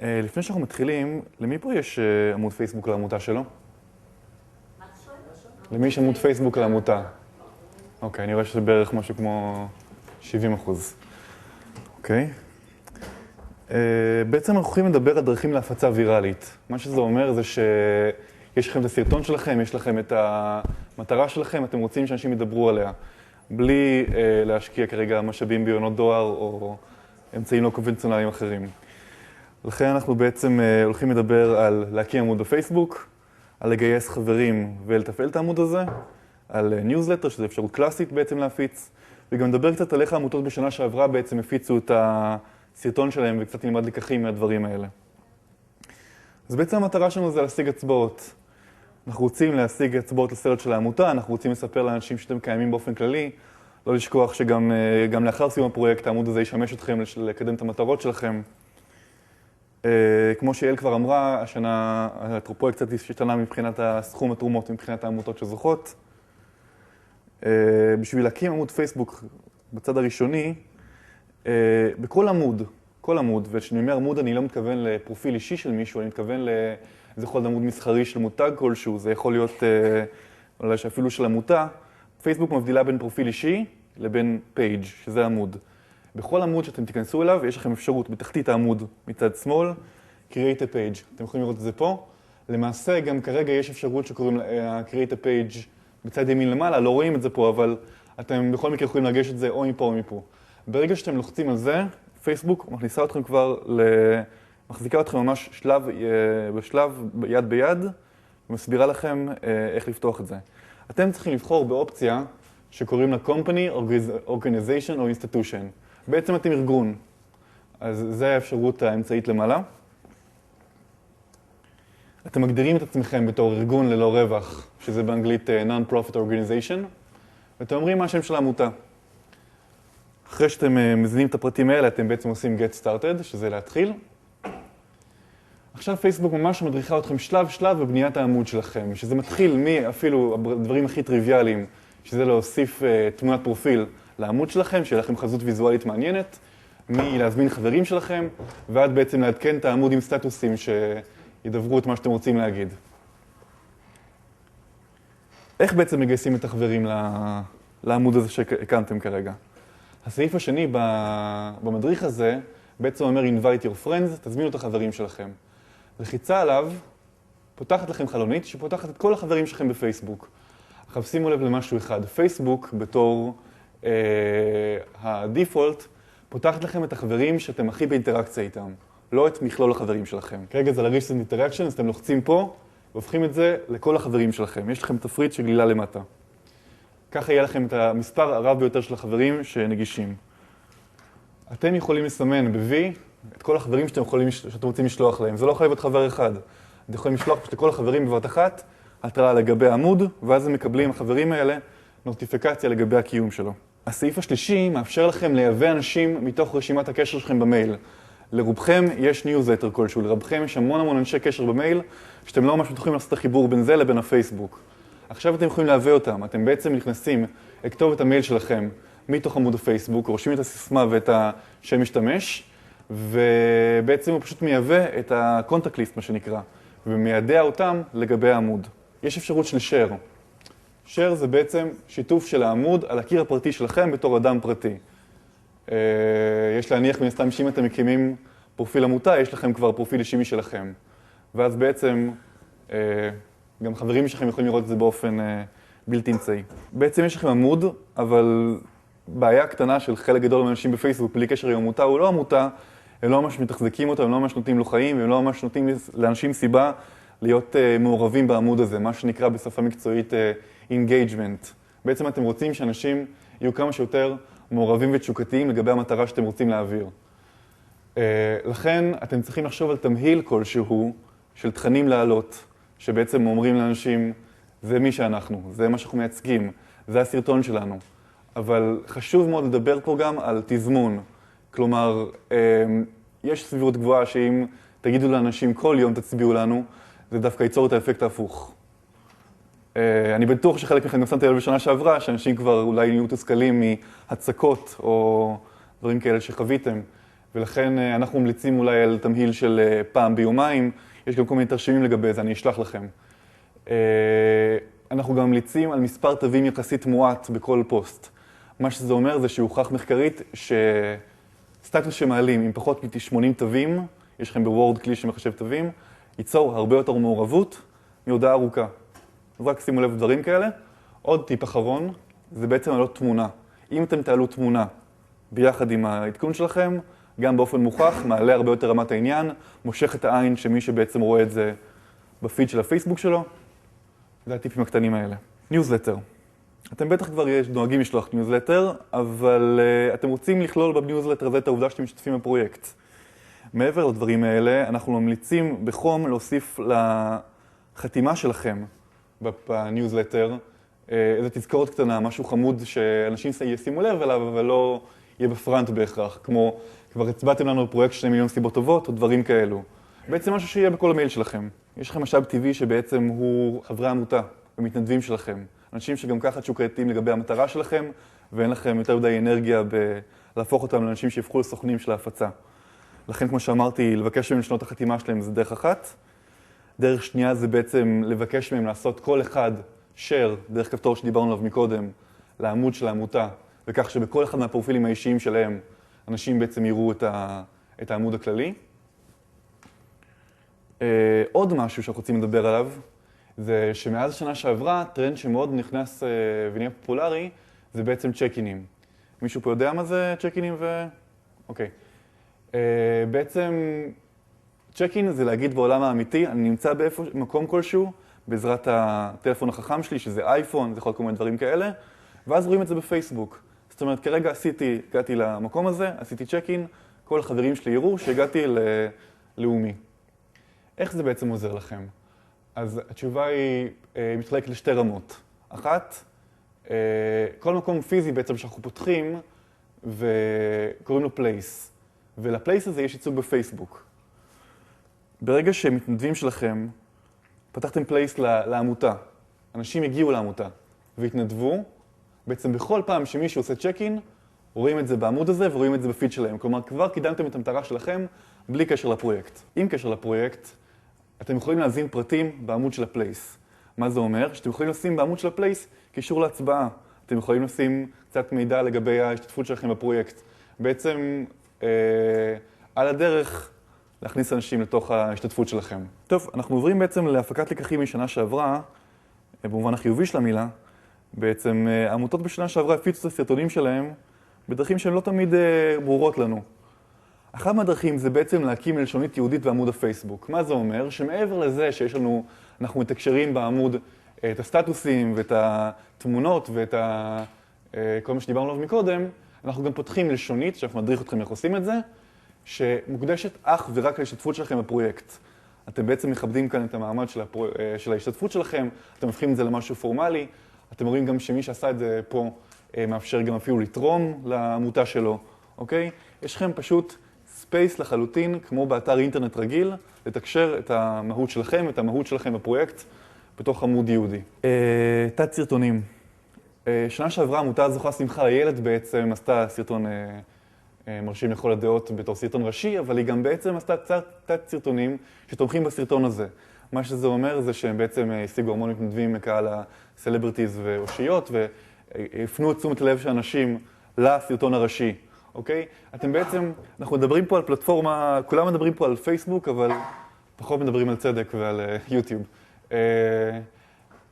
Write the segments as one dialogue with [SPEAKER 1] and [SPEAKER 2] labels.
[SPEAKER 1] לפני שאנחנו מתחילים, למי פה יש עמוד פייסבוק לעמותה שלו? למי יש עמוד פייסבוק לעמותה? אוקיי, אני רואה שזה בערך משהו כמו 70%. אוקיי. בעצם אנחנו יכולים לדבר על דרכים להפצה ויראלית. מה שזה אומר זה שיש לכם את הסרטון שלכם, יש לכם את המטרה שלכם, אתם רוצים שאנשים ידברו עליה, בלי להשקיע כרגע משאבים ביונות דואר או אמצעים לא קונבנציונליים אחרים. לכן אנחנו בעצם הולכים לדבר על להקים עמוד בפייסבוק, על לגייס חברים ולתפעל את העמוד הזה, על ניוזלטר, שזו אפשרות קלאסית בעצם להפיץ, וגם נדבר קצת על איך העמותות בשנה שעברה בעצם הפיצו את הסרטון שלהם וקצת נלמד לקחים מהדברים האלה. אז בעצם המטרה שלנו זה להשיג אצבעות. אנחנו רוצים להשיג אצבעות לסרט של העמותה, אנחנו רוצים לספר לאנשים שאתם קיימים באופן כללי, לא לשכוח שגם לאחר סיום הפרויקט העמוד הזה ישמש אתכם לקדם את המטרות שלכם. כמו שאל כבר אמרה, השנה הפרויקט קצת השתנה מבחינת הסכום התרומות, מבחינת העמותות שזוכות. בשביל להקים עמוד פייסבוק בצד הראשוני, בכל עמוד, כל עמוד, וכשאני אומר עמוד אני לא מתכוון לפרופיל אישי של מישהו, אני מתכוון זה יכול להיות עמוד מסחרי של מותג כלשהו, זה יכול להיות אולי שאפילו של עמותה. פייסבוק מבדילה בין פרופיל אישי לבין פייג' שזה עמוד. בכל עמוד שאתם תיכנסו אליו, יש לכם אפשרות בתחתית העמוד מצד שמאל, Create a Page. אתם יכולים לראות את זה פה. למעשה, גם כרגע יש אפשרות שקוראים Create a Page בצד ימין למעלה, לא רואים את זה פה, אבל אתם בכל מקרה יכולים להגש את זה או מפה או מפה. ברגע שאתם לוחצים על זה, פייסבוק מכניסה אתכם כבר, מחזיקה אתכם ממש בשלב יד ביד, ומסבירה לכם איך לפתוח את זה. אתם צריכים לבחור באופציה שקוראים לה Company, Organization או Institution. בעצם אתם ארגון, אז זו האפשרות האמצעית למעלה. אתם מגדירים את עצמכם בתור ארגון ללא רווח, שזה באנגלית Non-Profit Organization, ואתם אומרים מה השם של העמותה. אחרי שאתם מזינים את הפרטים האלה, אתם בעצם עושים Get Started, שזה להתחיל. עכשיו פייסבוק ממש מדריכה אתכם שלב בבניית העמוד שלכם, שזה מתחיל מאפילו הדברים הכי טריוויאליים, שזה להוסיף תמונת פרופיל לעמוד שלכם, שיהיה לכם חזות ויזואלית מעניינת, מלהזמין חברים שלכם, ועד בעצם לעדכן את העמוד עם סטטוסים שידברו את מה שאתם רוצים להגיד. איך בעצם מגייסים את החברים לעמוד הזה שהקמתם כרגע? הסעיף השני במדריך הזה בעצם אומר Invite your friends, תזמינו את החברים שלכם. לחיצה עליו פותחת לכם חלונית שפותחת את כל החברים שלכם בפייסבוק. עכשיו שימו לב למשהו אחד, פייסבוק בתור הדיפולט פותחת לכם את החברים שאתם הכי באינטראקציה איתם, לא את מכלול החברים שלכם. כרגע זה ל-Recent Interaction, אז אתם לוחצים פה והופכים את זה לכל החברים שלכם. יש לכם תפריט שגלילה למטה. ככה יהיה לכם את המספר הרב ביותר של החברים שנגישים. אתם יכולים לסמן ב-V את כל החברים שאתם רוצים לשלוח להם. זה לא חייב להיות חבר אחד. אתם יכולים לשלוח פשוט לכל החברים בבת אחת, התראה לגבי העמוד, ואז הם מקבלים, החברים האלה, נוטיפיקציה לגבי הקיום שלו. הסעיף השלישי מאפשר לכם לייבא אנשים מתוך רשימת הקשר שלכם במייל. לרובכם יש ניוזלטר כלשהו, לרובכם יש המון אנשי קשר במייל, שאתם לא ממש יכולים לעשות את החיבור בין זה לבין הפייסבוק. עכשיו אתם יכולים לייבא אותם, אתם בעצם נכנסים לכתוב את המייל שלכם מתוך עמוד הפייסבוק, רושמים את הסיסמה ואת השם משתמש, ובעצם הוא פשוט מייבא את הקונטקט ליסט, מה שנקרא, ומיידע אותם לגבי העמוד. יש אפשרות של share. share זה בעצם שיתוף של העמוד על הקיר הפרטי שלכם בתור אדם פרטי. יש להניח מן הסתם שאם אתם מקימים פרופיל עמותה, יש לכם כבר פרופיל אישי משלכם. ואז בעצם גם חברים שלכם יכולים לראות את זה באופן בלתי אמצעי. בעצם יש לכם עמוד, אבל בעיה קטנה של חלק גדול מהאנשים בפייסבוק בלי קשר עם עמותה, הוא לא עמותה, הם לא ממש מתחזקים אותה, הם לא ממש נותנים לו חיים, הם לא ממש נותנים לאנשים סיבה להיות מעורבים בעמוד הזה, מה שנקרא בשפה מקצועית engagement. בעצם אתם רוצים שאנשים יהיו כמה שיותר מעורבים ותשוקתיים לגבי המטרה שאתם רוצים להעביר. לכן אתם צריכים לחשוב על תמהיל כלשהו של תכנים לעלות, שבעצם אומרים לאנשים, זה מי שאנחנו, זה מה שאנחנו מייצגים, זה הסרטון שלנו. אבל חשוב מאוד לדבר פה גם על תזמון. כלומר, יש סבירות גבוהה שאם תגידו לאנשים כל יום תצביעו לנו, זה דווקא ייצור את האפקט ההפוך. אני בטוח שחלק מכם גם שמתי לב בשנה שעברה, שאנשים כבר אולי נהיו תסכלים מהצקות או דברים כאלה שחוויתם. ולכן אנחנו ממליצים אולי על תמהיל של פעם ביומיים, יש גם כל מיני תרשימים לגבי זה, אני אשלח לכם. אנחנו גם ממליצים על מספר תווים יחסית מועט בכל פוסט. מה שזה אומר זה שהוכח מחקרית שסטטוס שמעלים עם פחות מ-80 תווים, יש לכם בוורד כלי שמחשב תווים, ייצור הרבה יותר מעורבות מהודעה ארוכה. אז רק שימו לב דברים כאלה. עוד טיפ אחרון, זה בעצם לעלות תמונה. אם אתם תעלו תמונה ביחד עם העדכון שלכם, גם באופן מוכח, מעלה הרבה יותר רמת העניין, מושך את העין שמי שבעצם רואה את זה בפיד של הפייסבוק שלו. זה הטיפים הקטנים האלה. ניוזלטר. אתם בטח כבר נוהגים לשלוח ניוזלטר, אבל אתם רוצים לכלול בניוזלטר הזה את העובדה שאתם משתתפים בפרויקט. מעבר לדברים האלה, אנחנו ממליצים בחום להוסיף לחתימה שלכם בניוזלטר איזו תזכורת קטנה, משהו חמוד שאנשים ישימו לב אליו, אבל לא יהיה בפרנט בהכרח, כמו כבר הצבעתם לנו בפרויקט 2 מיליון סיבות טובות או דברים כאלו. בעצם משהו שיהיה בכל המייל שלכם. יש לכם משאב טבעי שבעצם הוא חברי עמותה ומתנדבים שלכם. אנשים שגם ככה תשוקתיים לגבי המטרה שלכם, ואין לכם יותר מדי אנרגיה להפוך אותם לאנשים שיפכו לסוכנים של ההפצה. לכן, כמו שאמרתי, לבקש מהם לשנות החתימה שלהם זה דרך אחת. דרך שנייה זה בעצם לבקש מהם לעשות כל אחד share, דרך כפתור שדיברנו עליו מקודם, לעמוד של העמותה, וכך שבכל אחד מהפרופילים האישיים שלהם, אנשים בעצם יראו את העמוד הכללי. עוד משהו שאנחנו רוצים לדבר עליו, זה שמאז השנה שעברה, טרנד שמאוד נכנס ונהיה פופולרי, זה בעצם צ'ק-אינים. מישהו פה יודע מה זה צ'ק-אינים אוקיי. בעצם צ'ק-אין זה להגיד בעולם האמיתי, אני נמצא במקום כלשהו, בעזרת הטלפון החכם שלי, שזה אייפון, זה יכול להיות כל מיני דברים כאלה, ואז רואים את זה בפייסבוק. זאת אומרת, כרגע הגעתי למקום הזה, עשיתי צ'ק-אין, כל החברים שלי יראו שהגעתי ללאומי. איך זה בעצם עוזר לכם? אז התשובה היא מתחלקת לשתי רמות. אחת, כל מקום פיזי בעצם שאנחנו פותחים וקוראים לו פלייס. ולפלייס הזה יש ייצוג בפייסבוק. ברגע שמתנדבים שלכם, פתחתם פלייס לעמותה. אנשים הגיעו לעמותה והתנדבו. בעצם בכל פעם שמישהו עושה צ'ק-אין, רואים את זה בעמוד הזה ורואים את זה בפיד שלהם. כלומר, כבר קידמתם את המטרה שלכם בלי קשר לפרויקט. עם קשר לפרויקט, אתם יכולים להזין פרטים בעמוד של הפלייס. מה זה אומר? שאתם יכולים לשים בעמוד של הפלייס קישור להצבעה. אתם יכולים לשים קצת מידע לגבי ההשתתפות שלכם בפרויקט. בעצם, על הדרך, להכניס אנשים לתוך ההשתתפות שלכם. טוב, אנחנו עוברים בעצם להפקת לקחים משנה שעברה, במובן החיובי של המילה. בעצם, העמותות בשנה שעברה הפיצו את הסרטונים שלהם בדרכים שהן לא תמיד ברורות לנו. אחת מהדרכים זה בעצם להקים לשונית יהודית בעמוד הפייסבוק. מה זה אומר? שמעבר לזה שיש לנו, אנחנו מתקשרים בעמוד את הסטטוסים ואת התמונות ואת כל מה שדיברנו עליו מקודם, אנחנו גם פותחים לשונית, שאנחנו נדריך אתכם איך עושים את זה, שמוקדשת אך ורק להשתתפות שלכם בפרויקט. אתם בעצם מכבדים כאן את המעמד של ההשתתפות שלכם, אתם הופכים את זה למשהו פורמלי, אתם רואים גם שמי שעשה את זה פה מאפשר גם אפילו לתרום לעמותה שלו, אוקיי? יש לכם פשוט ספייס לחלוטין, כמו באתר אינטרנט רגיל, לתקשר את המהות שלכם, את המהות שלכם בפרויקט, בתוך עמוד יהודי. תת סרטונים. שנה שעברה העמותה זוכה שמחה לילד בעצם עשתה סרטון מרשים לכל הדעות בתור סרטון ראשי, אבל היא גם בעצם עשתה תת סרטונים שתומכים בסרטון הזה. מה שזה אומר זה שהם בעצם השיגו המון מתנדבים מקהל הסלבריטיז ואושיות, והפנו את תשומת הלב של אנשים לסרטון הראשי. אוקיי? אתם בעצם, אנחנו מדברים פה על פלטפורמה, כולם מדברים פה על פייסבוק, אבל פחות מדברים על צדק ועל יוטיוב.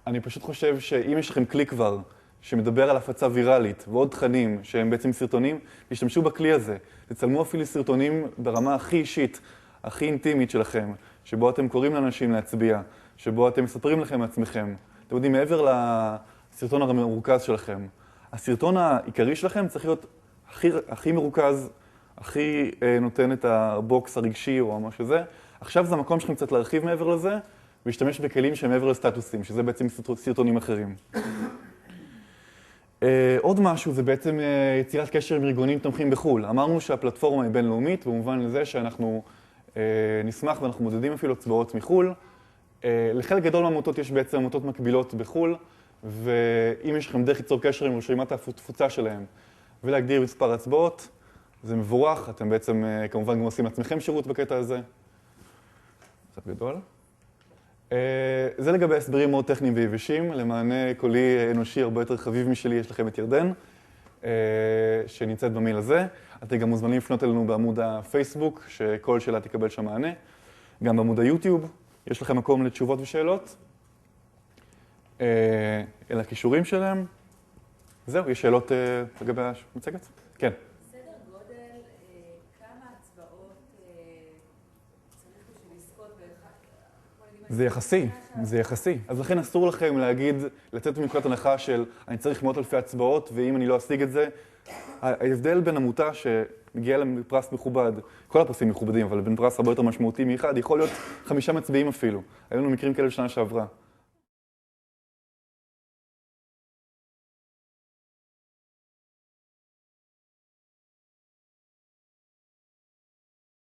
[SPEAKER 1] אני פשוט חושב שאם יש לכם כלי כבר שמדבר על הפצה ויראלית ועוד תכנים שהם בעצם סרטונים, תשתמשו בכלי הזה. תצלמו אפילו סרטונים ברמה הכי אישית, הכי אינטימית שלכם, שבו אתם קוראים לאנשים להצביע, שבו אתם מספרים לכם מעצמכם. אתם יודעים, מעבר לסרטון המרוכז שלכם, הסרטון העיקרי שלכם צריך להיות הכי מרוכז, הכי נותן את הבוקס הרגשי או מה שזה. עכשיו זה המקום שלכם קצת להרחיב מעבר לזה, ולהשתמש בכלים שהם מעבר לסטטוסים, שזה בעצם סרטונים אחרים. עוד משהו זה בעצם יצירת קשר עם ארגונים תומכים בחו"ל. אמרנו שהפלטפורמה היא בינלאומית, במובן לזה שאנחנו נשמח ואנחנו מודדים אפילו הצבעות מחו"ל. לחלק גדול מהעמותות יש בעצם עמותות מקבילות בחו"ל, ואם יש לכם דרך ליצור קשר עם רשימת התפוצה שלהם ולהגדיר מספר הצבעות, זה מבורך, אתם בעצם כמובן גם עושים לעצמכם שירות בקטע הזה. קצת גדול. זה לגבי הסברים מאוד טכניים ויבשים, למענה קולי אנושי הרבה יותר חביב משלי, יש לכם את ירדן, שנמצאת במייל הזה. אתם גם מוזמנים לפנות אלינו בעמוד הפייסבוק, שכל שאלה תקבל שם מענה. גם בעמוד היוטיוב, יש לכם מקום לתשובות ושאלות. אלה הכישורים שלהם. זהו, יש שאלות לגבי המצגת? כן.
[SPEAKER 2] סדר גודל, כמה הצבעות צריך בשביל לזכות
[SPEAKER 1] זה יחסי, זה יחסי. אז לכן אסור לכם להגיד, לצאת מנקודת הנחה של אני צריך מאות אלפי הצבעות, ואם אני לא אשיג את זה, ההבדל בין עמותה שמגיעה לפרס מכובד, כל הפרסים מכובדים, אבל בין פרס הרבה יותר משמעותי מאחד, יכול להיות 5 מצביעים אפילו. היו לנו מקרים כאלה בשנה שעברה.